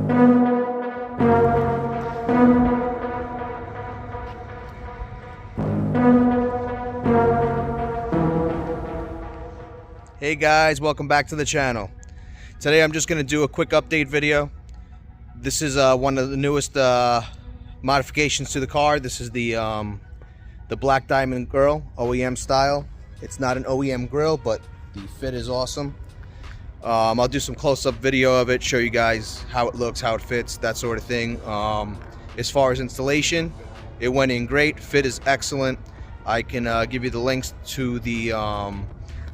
Hey guys, welcome back to the channel. Today I'm just going to do a quick update video. This is one of the newest modifications to the car. This is the Black Diamond Grille, OEM style. It's not an OEM grille, but the fit is awesome. I'll do some close-up video of it, show you guys how it looks, how it fits, that sort of thing. As far as installation, it went in great. Fit is excellent. I can give you the links to the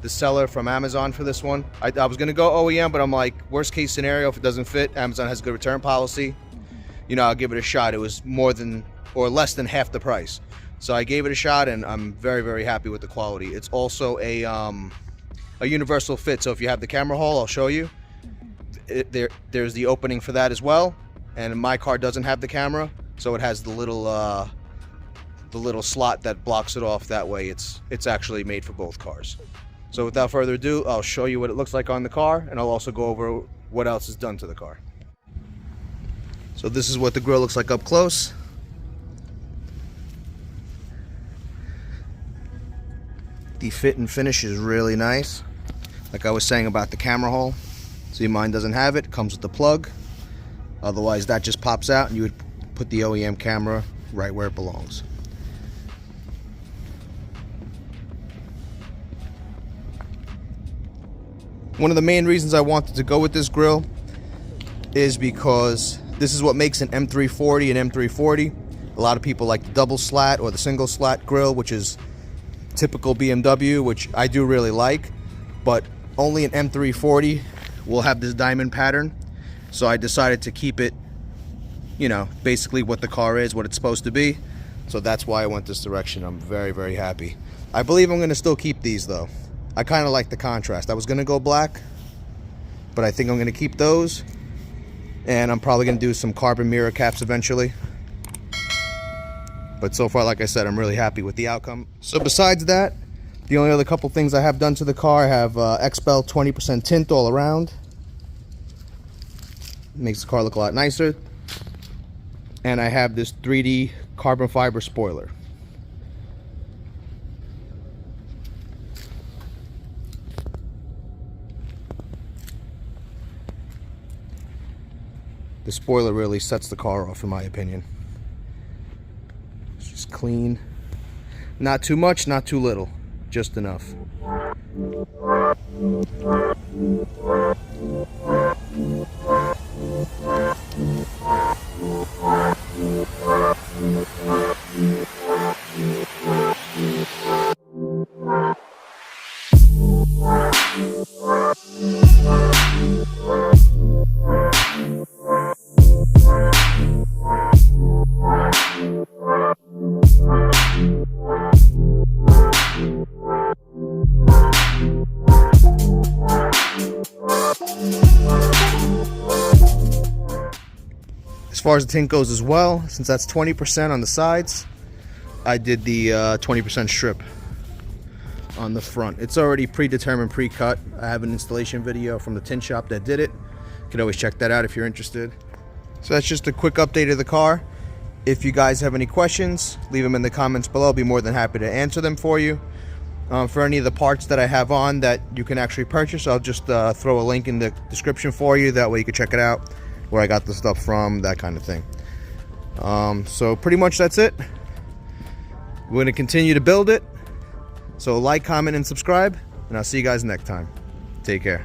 seller from Amazon for this one. I was gonna go OEM, but I'm like, worst case scenario, if it doesn't fit, Amazon has a good return policy. You know, I'll give it a shot. It was more than or less than half the price. So I gave it a shot and I'm very, very happy with the quality. It's also a universal fit. So if you have the camera hole, I'll show you. There's the opening for that as well. And my car doesn't have the camera, so it has the little slot that blocks it off. That way it's actually made for both cars. So without further ado, I'll show you what it looks like on the car, and I'll also go over what else is done to the car. So this is what the grille looks like up close. The fit and finish is really nice. Like I was saying about the camera hole, see, mine doesn't have it. It comes with the plug. Otherwise that just pops out and you would put the OEM camera right where it belongs. One of the main reasons I wanted to go with this grille is because this is what makes an M340 an M340. A lot of people like the double slat or the single slat grille, which is typical BMW, which I do really like, but only an M340 will have this diamond pattern. So I decided to keep it, you know, basically what the car is, what it's supposed to be. So that's why I went this direction. I'm very, very happy. I believe I'm going to still keep these though. I kind of like the contrast. I was going to go black, but I think I'm going to keep those. And I'm probably going to do some carbon mirror caps eventually. But so far, like I said, I'm really happy with the outcome. So besides that, the only other couple things I have done to the car, I have XPEL 20% tint all around. Makes the car look a lot nicer. And I have this 3D carbon fiber spoiler. The spoiler really sets the car off, in my opinion. It's just clean. Not too much, not too little. Just enough. As far as the tint goes as well, since that's 20% on the sides, I did the 20% strip on the front. It's already predetermined, pre-cut. I have an installation video from the tint shop that did it. You can always check that out if you're interested. So that's just a quick update of the car. If you guys have any questions, leave them in the comments below. I'll be more than happy to answer them for you. For any of the parts that I have on that you can actually purchase, I'll just throw a link in the description for you. That way you can check it out, where I got the stuff from, that kind of thing. So pretty much that's it. We're going to continue to build it. So like, comment, and subscribe, and I'll see you guys next time. Take care.